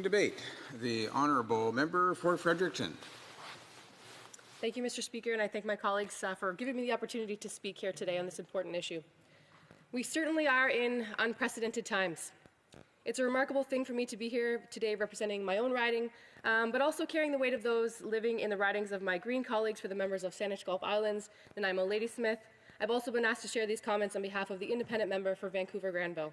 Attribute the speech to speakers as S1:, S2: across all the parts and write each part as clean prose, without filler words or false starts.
S1: closing debate. The Honourable Member for Fredericton.
S2: Thank you, Mr. Speaker, and I thank my colleagues for giving me the opportunity to speak here today on this important issue. We certainly are in unprecedented times. It's a remarkable thing for me to be here today representing my own riding, but also carrying the weight of those living in the ridings of my Green colleagues for the members of Saanich Gulf Islands, Nanaimo Ladysmith. I've also been asked to share these comments on behalf of the independent member for Vancouver-Granville.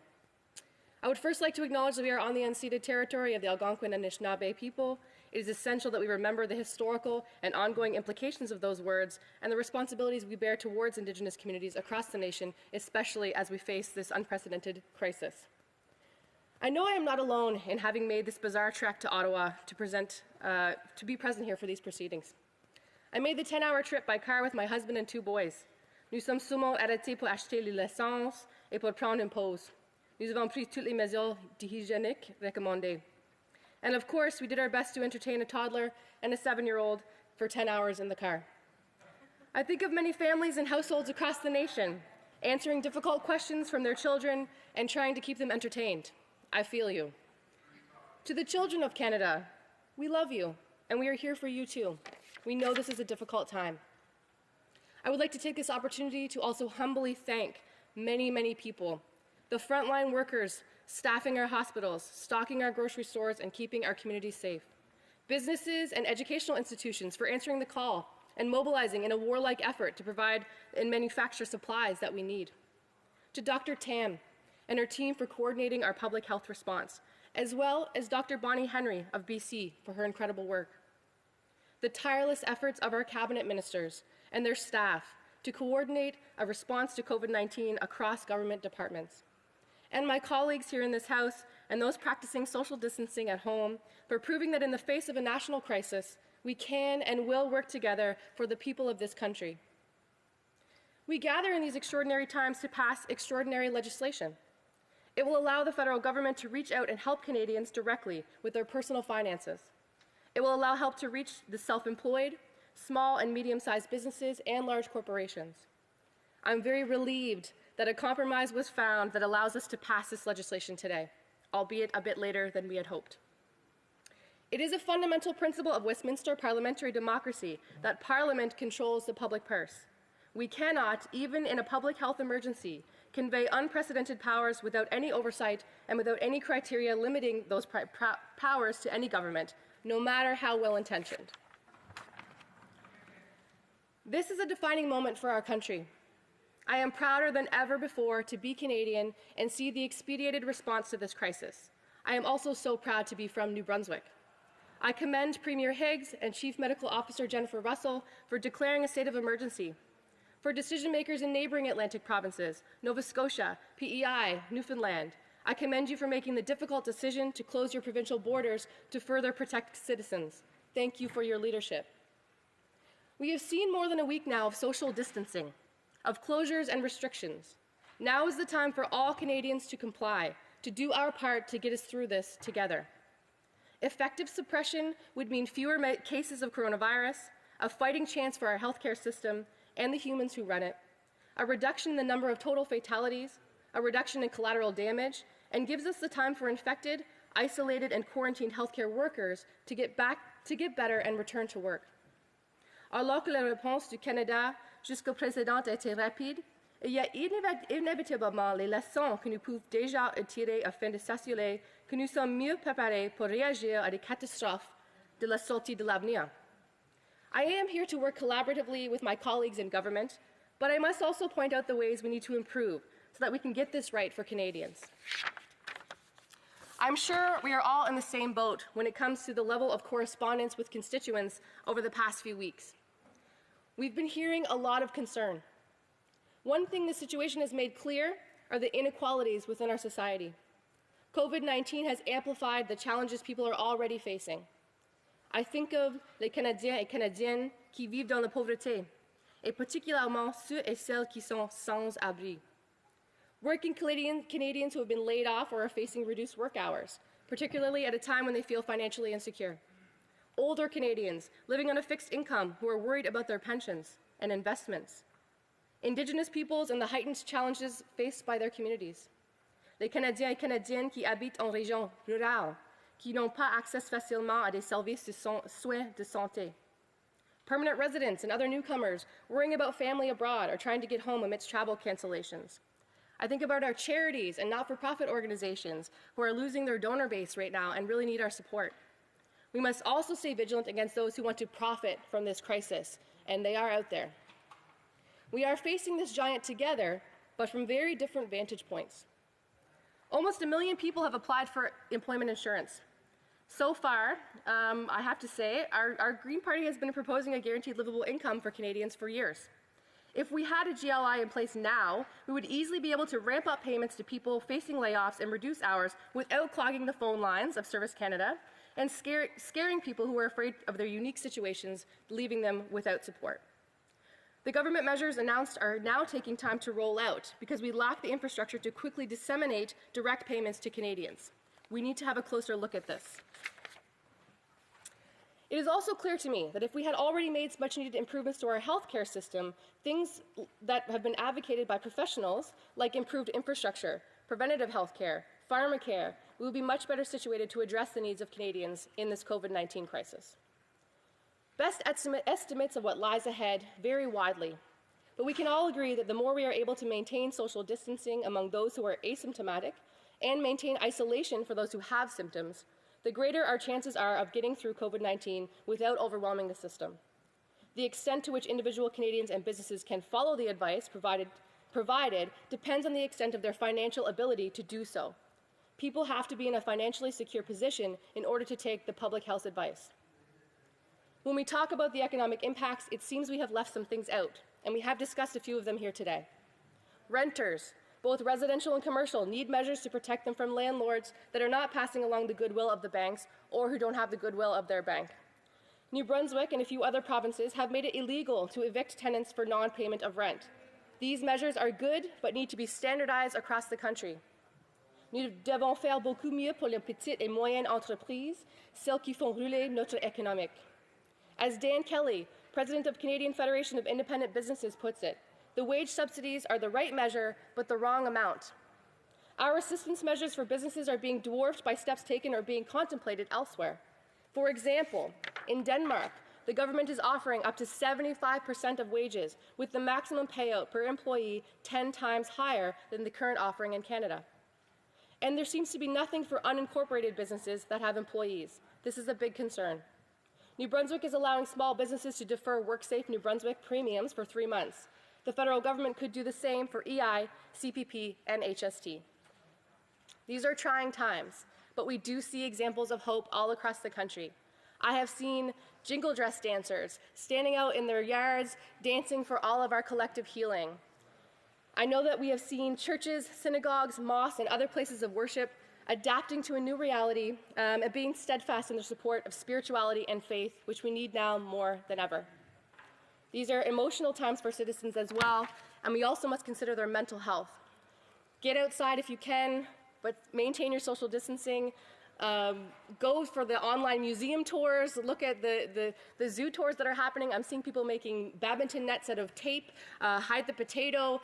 S2: I would first like to acknowledge that we are on the unceded territory of the Algonquin and Anishinaabe people. It is essential that we remember the historical and ongoing implications of those words and the responsibilities we bear towards Indigenous communities across the nation, especially as we face this unprecedented crisis. I know I am not alone in having made this bizarre trek to Ottawa to be present here for these proceedings. I made the 10-hour trip by car with my husband and 2 boys. Nous sommes souvent arrêtés pour acheter l'essence et pour prendre une pause. Nous avons pris toutes les mesures hygiéniques recommandées. And of course, we did our best to entertain a toddler and a 7-year-old for 10 hours in the car. I think of many families and households across the nation answering difficult questions from their children and trying to keep them entertained. I feel you. To the children of Canada, we love you, and we are here for you too. We know this is a difficult time. I would like to take this opportunity to also humbly thank many people, the frontline workers staffing our hospitals, stocking our grocery stores, and keeping our communities safe. Businesses and educational institutions for answering the call and mobilizing in a warlike effort to provide and manufacture supplies that we need. To Dr. Tam and her team for coordinating our public health response, as well as Dr. Bonnie Henry of BC for her incredible work. The tireless efforts of our cabinet ministers and their staff to coordinate a response to COVID-19 across government departments. And my colleagues here in this House and those practicing social distancing at home for proving that in the face of a national crisis, we can and will work together for the people of this country. We gather in these extraordinary times to pass extraordinary legislation. It will allow the federal government to reach out and help Canadians directly with their personal finances. It will allow help to reach the self-employed, small and medium-sized businesses, and large corporations. I'm very relieved that a compromise was found that allows us to pass this legislation today, albeit a bit later than we had hoped. It is a fundamental principle of Westminster parliamentary democracy that Parliament controls the public purse. We cannot, even in a public health emergency, convey unprecedented powers without any oversight and without any criteria limiting those powers to any government, no matter how well-intentioned. This is a defining moment for our country. I am prouder than ever before to be Canadian and see the expedited response to this crisis. I am also so proud to be from New Brunswick. I commend Premier Higgs and Chief Medical Officer Jennifer Russell for declaring a state of emergency. For decision makers in neighboring Atlantic provinces, Nova Scotia, PEI, Newfoundland, I commend you for making the difficult decision to close your provincial borders to further protect citizens. Thank you for your leadership. We have seen more than a week now of social distancing, of closures and restrictions. Now is the time for all Canadians to comply, to do our part to get us through this together. Effective suppression would mean fewer cases of coronavirus, a fighting chance for our healthcare system and the humans who run it, a reduction in the number of total fatalities, a reduction in collateral damage, and gives us the time for infected, isolated, and quarantined healthcare workers to get better and return to work. Alors que la réponse du Canada jusqu'au présent a été rapide, il y a inévitablement les leçons que nous pouvons déjà tirer afin de s'assurer que nous sommes mieux préparés pour réagir à des catastrophes de la sortie de l'avenir. I am here to work collaboratively with my colleagues in government, but I must also point out the ways we need to improve so that we can get this right for Canadians. I'm sure we are all in the same boat when it comes to the level of correspondence with constituents over the past few weeks. We've been hearing a lot of concern. One thing the situation has made clear are the inequalities within our society. COVID-19 has amplified the challenges people are already facing. I think of les Canadiens et Canadiennes qui vivent dans la pauvreté, et particulièrement ceux et celles qui sont sans abri. Working Canadians who have been laid off or are facing reduced work hours, particularly at a time when they feel financially insecure. Older Canadians living on a fixed income who are worried about their pensions and investments. Indigenous peoples and the heightened challenges faced by their communities. Les Canadiens et Canadiennes qui habitent en région rurale, qui n'ont pas accès facilement à des services de soins de santé. Permanent residents and other newcomers worrying about family abroad or trying to get home amidst travel cancellations. I think about our charities and not-for-profit organizations who are losing their donor base right now and really need our support. We must also stay vigilant against those who want to profit from this crisis, and they are out there. We are facing this giant together, but from very different vantage points. Almost 1 million people have applied for employment insurance. So far, I have to say, our Green Party has been proposing a guaranteed livable income for Canadians for years. If we had a GLI in place now, we would easily be able to ramp up payments to people facing layoffs and reduce hours without clogging the phone lines of Service Canada and scaring people who are afraid of their unique situations, leaving them without support. The government measures announced are now taking time to roll out because we lack the infrastructure to quickly disseminate direct payments to Canadians. We need to have a closer look at this. It is also clear to me that if we had already made much-needed improvements to our healthcare system, things that have been advocated by professionals, like improved infrastructure, preventative healthcare, pharmacare, we would be much better situated to address the needs of Canadians in this COVID-19 crisis. Best estimates of what lies ahead vary widely, but we can all agree that the more we are able to maintain social distancing among those who are asymptomatic and maintain isolation for those who have symptoms, the greater our chances are of getting through COVID-19 without overwhelming the system. The extent to which individual Canadians and businesses can follow the advice provided depends on the extent of their financial ability to do so. People have to be in a financially secure position in order to take the public health advice. When we talk about the economic impacts, it seems we have left some things out, and we have discussed a few of them here today. Renters, both residential and commercial, need measures to protect them from landlords that are not passing along the goodwill of the banks or who don't have the goodwill of their bank. New Brunswick and a few other provinces have made it illegal to evict tenants for non-payment of rent. These measures are good, but need to be standardized across the country. Nous devons faire beaucoup mieux pour les petites et moyennes entreprises, celles qui font rouler notre économique. As Dan Kelly, president of Canadian Federation of Independent Businesses, puts it, the wage subsidies are the right measure, but the wrong amount. Our assistance measures for businesses are being dwarfed by steps taken or being contemplated elsewhere. For example, in Denmark, the government is offering up to 75% of wages, with the maximum payout per employee 10 times higher than the current offering in Canada. And there seems to be nothing for unincorporated businesses that have employees. This is a big concern. New Brunswick is allowing small businesses to defer WorkSafe New Brunswick premiums for 3 months. The federal government could do the same for EI, CPP, and HST. These are trying times, but we do see examples of hope all across the country. I have seen jingle dress dancers standing out in their yards, dancing for all of our collective healing. I know that we have seen churches, synagogues, mosques, and other places of worship adapting to a new reality and being steadfast in their support of spirituality and faith, which we need now more than ever. These are emotional times for citizens as well, and we also must consider their mental health. Get outside if you can, but maintain your social distancing. Go for the online museum tours, look at the zoo tours that are happening. I'm seeing people making badminton nets out of tape, hide the potato,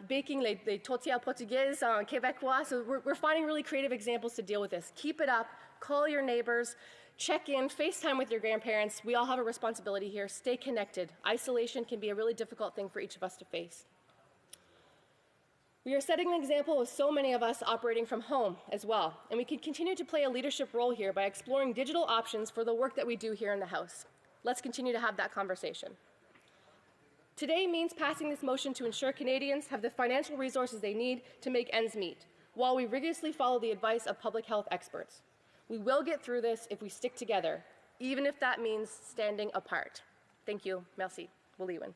S2: baking les tortillas portugaises en québécois. So we're finding really creative examples to deal with this. Keep it up, call your neighbors, check in, FaceTime with your grandparents. We all have a responsibility here. Stay connected. Isolation can be a really difficult thing for each of us to face. We are setting an example with so many of us operating from home as well, and we can continue to play a leadership role here by exploring digital options for the work that we do here in the House. Let's continue to have that conversation. Today means passing this motion to ensure Canadians have the financial resources they need to make ends meet, while we rigorously follow the advice of public health experts. We will get through this if we stick together, even if that means standing apart. Thank you. Merci. Woliwin.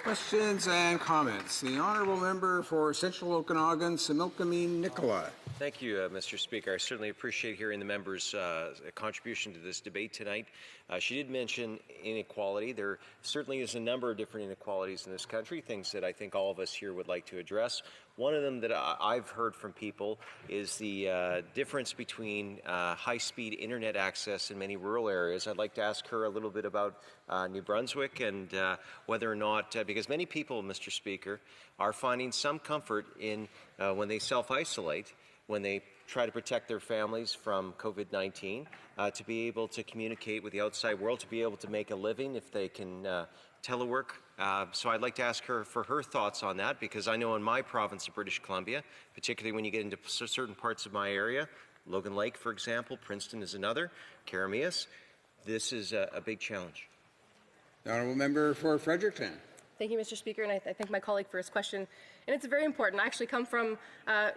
S1: Questions and comments. The Honourable Member for Central Okanagan, Similkameen Nicola.
S3: Thank you, Mr. Speaker. I certainly appreciate hearing the member's contribution to this debate tonight. She did mention inequality. There certainly is a number of different inequalities in this country, things that I think all of us here would like to address. One of them that I've heard from people is the difference between high-speed internet access in many rural areas. I'd like to ask her a little bit about New Brunswick and whether or not, because many people, Mr. Speaker, are finding some comfort in when they self-isolate, when they try to protect their families from COVID-19, to be able to communicate with the outside world, to be able to make a living if they can telework. So I'd like to ask her for her thoughts on that, because I know in my province of British Columbia, particularly when you get into certain parts of my area, Logan Lake, for example, Princeton is another, Karamias, this is a big challenge.
S1: The honourable member for Fredericton.
S2: Thank you, Mr. Speaker, and I thank my colleague for his question. And it's very important. I actually come from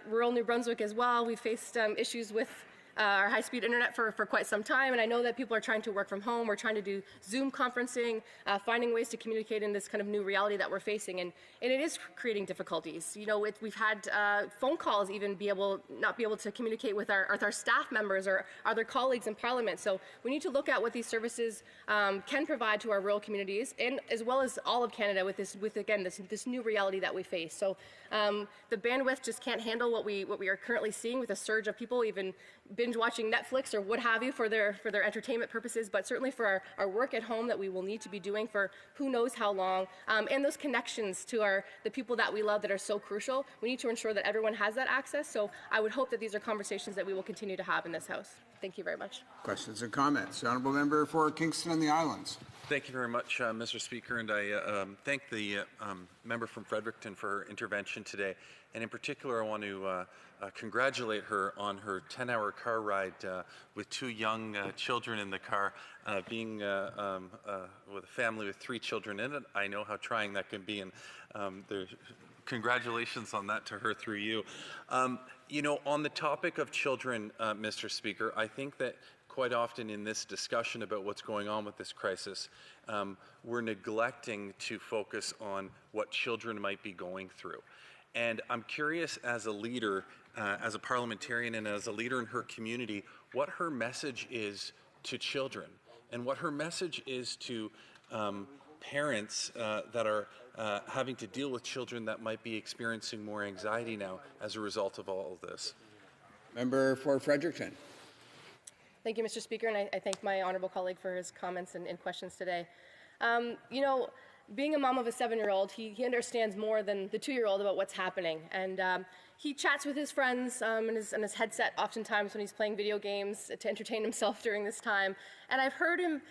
S2: rural New Brunswick as well. We've faced issues with our high-speed internet for quite some time, and I know that people are trying to work from home. We're trying to do Zoom conferencing, finding ways to communicate in this kind of new reality that we're facing, and it is creating difficulties. You know, we've had phone calls even not be able to communicate with our staff members or other colleagues in Parliament. So we need to look at what these services can provide to our rural communities, and as well as all of Canada with this new reality that we face. So the bandwidth just can't handle what we are currently seeing with a surge of people even binge watching Netflix or what have you for their entertainment purposes, but certainly for our work at home that we will need to be doing for who knows how long, and those connections to the people that we love that are so crucial. We need to ensure that everyone has that access. So I would hope that these are conversations that we will continue to have in this House. Thank you very much.
S1: Questions and comments? The honourable member for Kingston and the Islands.
S4: Thank you very much, Mr. Speaker, and I thank the member from Fredericton for her intervention today. And in particular, I want to congratulate her on her 10-hour car ride with 2 young children in the car, being with a family with 3 children in it. I know how trying that can be, and congratulations on that to her through you. You know, on the topic of children, Mr. Speaker, I think that quite often in this discussion about what's going on with this crisis, we're neglecting to focus on what children might be going through. And I'm curious, as a leader, as a parliamentarian and as a leader in her community, what her message is to children and what her message is to parents that are having to deal with children that might be experiencing more anxiety now as a result of all of this. Member
S1: for Fredericton.
S2: Thank you, Mr. Speaker, and I thank my honourable colleague for his comments and questions today. You know, being a mom of a 7-year-old, he understands more than the 2-year-old about what's happening. And he chats with his friends and his headset oftentimes when he's playing video games to entertain himself during this time. And I've heard him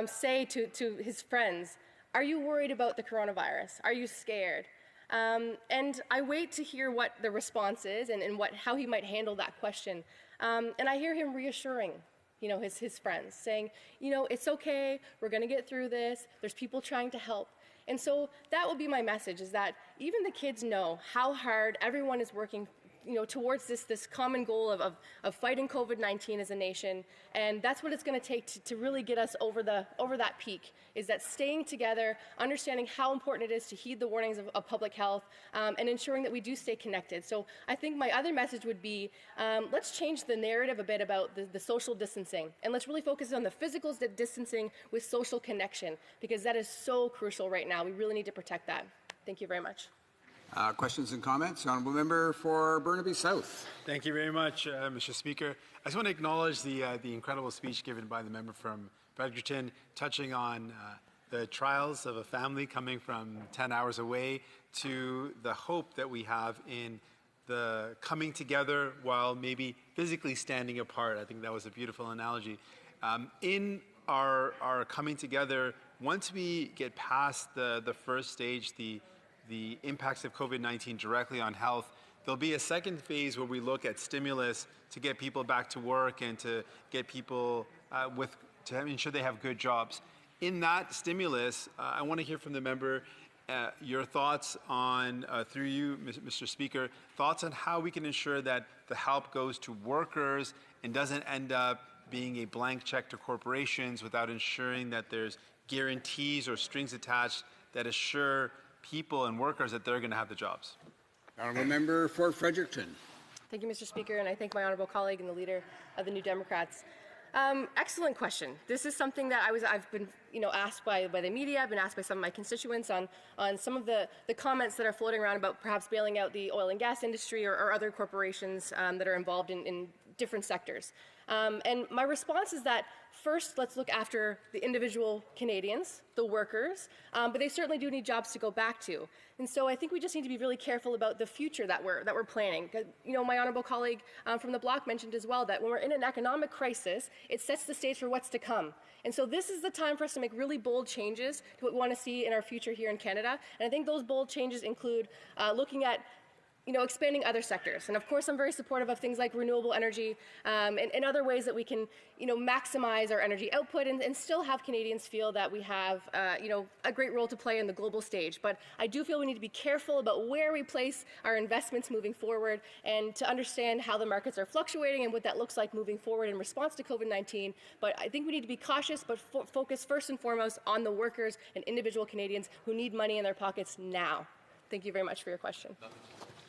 S2: say to his friends, "Are you worried about the coronavirus? Are you scared?" And I wait to hear what the response is and how he might handle that question. And I hear him reassuring, you know, his friends, saying, you know, it's okay, we're going to get through this, there's people trying to help. And so that will be my message, is that even the kids know how hard everyone is working, you know, towards this common goal of fighting COVID-19 as a nation. And that's what it's going to take to really get us over that peak, is that staying together, understanding how important it is to heed the warnings of public health, and ensuring that we do stay connected. So I think my other message would be, let's change the narrative a bit about the social distancing, and let's really focus on the physical distancing with social connection, because that is so crucial right now. We really need to protect that. Thank you very much.
S1: Questions and comments? Honourable member for Burnaby South.
S5: Thank you very much, Mr. Speaker. I just want to acknowledge the incredible speech given by the member from Fredericton, touching on the trials of a family coming from 10 hours away to the hope that we have in the coming together while maybe physically standing apart. I think that was a beautiful analogy. In our coming together, once we get past the first stage, the impacts of COVID-19 directly on health, there'll be a second phase where we look at stimulus to get people back to work and to get people to ensure they have good jobs. In that stimulus, I want to hear from the member your thoughts on, through you, Mr. Speaker, thoughts on how we can ensure that the help goes to workers and doesn't end up being a blank check to corporations without ensuring that there's guarantees or strings attached that assure people and workers that they're going to have the jobs.
S1: Honourable member for Fredericton.
S2: Thank you, Mr. Speaker, and I thank my honourable colleague and the leader of the New Democrats. Excellent question. This is something that I've been, you know, asked by the media. I've been asked by some of my constituents on some of the comments that are floating around about perhaps bailing out the oil and gas industry or other corporations that are involved in different sectors. And my response is that first, let's look after the individual Canadians, the workers, but they certainly do need jobs to go back to. And so I think we just need to be really careful about the future that we're planning. You know, my honourable colleague from the Bloc mentioned as well that when we're in an economic crisis, it sets the stage for what's to come. And so this is the time for us to make really bold changes to what we want to see in our future here in Canada. And I think those bold changes include looking at expanding other sectors. And of course, I'm very supportive of things like renewable energy and other ways that we can, maximize our energy output and still have Canadians feel that we have, a great role to play in the global stage. But I do feel we need to be careful about where we place our investments moving forward and to understand how the markets are fluctuating and what that looks like moving forward in response to COVID-19. But I think we need to be cautious, but focus first and foremost on the workers and individual Canadians who need money in their pockets now. Thank you very much for your question.